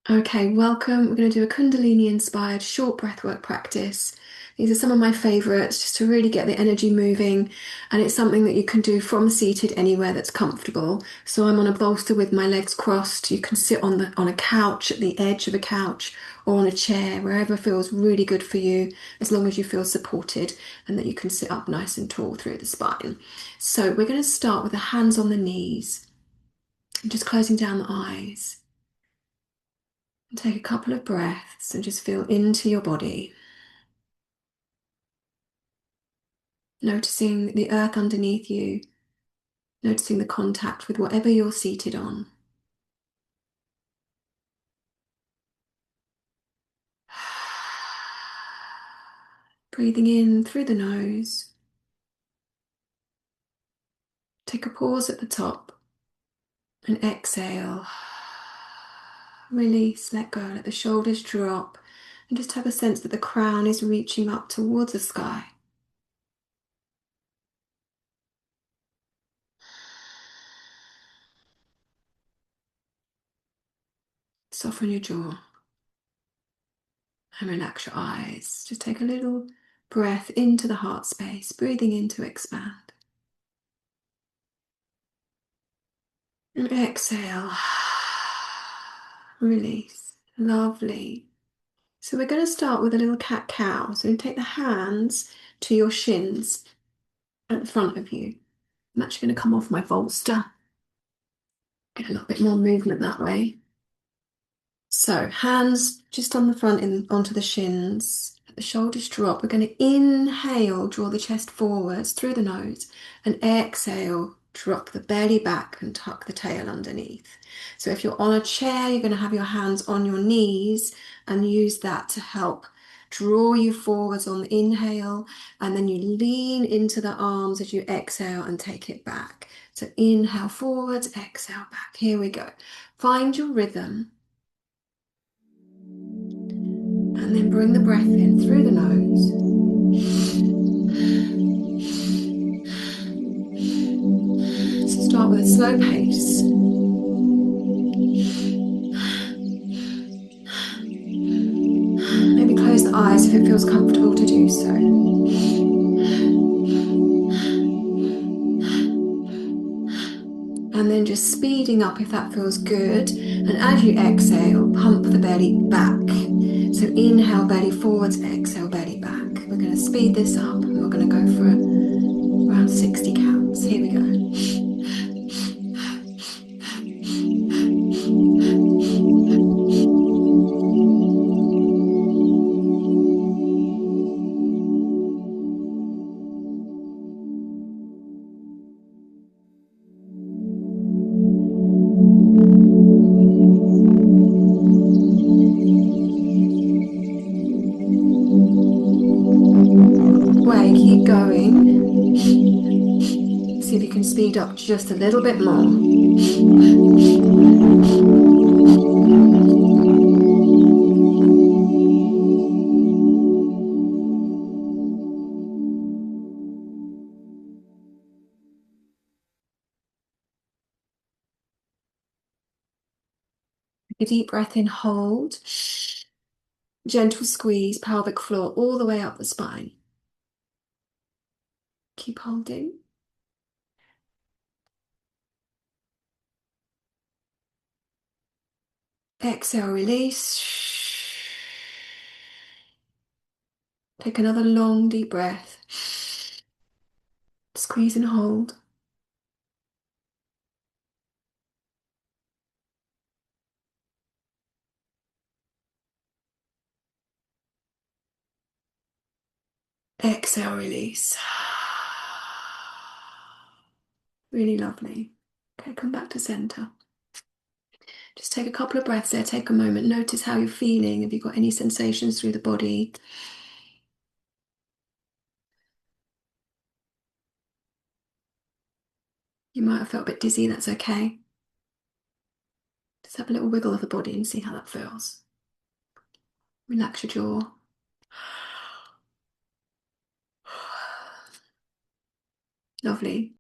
Okay, welcome. We're going to do a Kundalini inspired short breathwork practice. These are some of my favorites just to really get the energy moving, and it's something that you can do from seated anywhere that's comfortable. So I'm on a bolster with my legs crossed. You can sit on a couch at the edge of a couch or on a chair, wherever feels really good for you, as long as you feel supported and that you can sit up nice and tall through the spine. So we're going to start with the hands on the knees and just closing down the eyes. And take a couple of breaths and just feel into your body, noticing the earth underneath you, noticing the contact with whatever you're seated on. Breathing in through the nose. Take a pause at the top and exhale. Release, let go, let the shoulders drop, and just have a sense that the crown is reaching up towards the sky. Soften your jaw and relax your eyes. Just take a little breath into the heart space, breathing in to expand. And exhale. Release. Lovely. So we're going to start with a little cat-cow. So you take the hands to your shins at the front of you. I'm actually going to come off my bolster. Get a little bit more movement that way. So hands just on the front and onto the shins. Let the shoulders drop. We're going to inhale, draw the chest forwards through the nose, and exhale, drop the belly back and tuck the tail underneath. So if you're on a chair, you're going to have your hands on your knees and use that to help draw you forwards on the inhale, and then you lean into the arms as you exhale and take it back. So inhale forwards, exhale back. Here we go. Find your rhythm. And then bring the breath in through the nose. So start with a slow pace. Maybe close the eyes if it feels comfortable to do so. And then just speeding up if that feels good. And as you exhale, pump the belly back. So inhale, belly forwards, exhale, belly back. We're going to speed this up and we're going to go for around 60 counts. Here we go. Way, keep going. See if you can speed up just a little bit more. A deep breath in, hold. Gentle squeeze, pelvic floor all the way up the spine. Keep holding. Exhale, release. Take another long, deep breath. Squeeze and hold. Exhale, release. Really lovely. Okay, come back to center. Just take a couple of breaths there. Take a moment. Notice how you're feeling. Have you got any sensations through the body? You might have felt a bit dizzy. That's okay. Just have a little wiggle of the body and see how that feels. Relax your jaw. Lovely.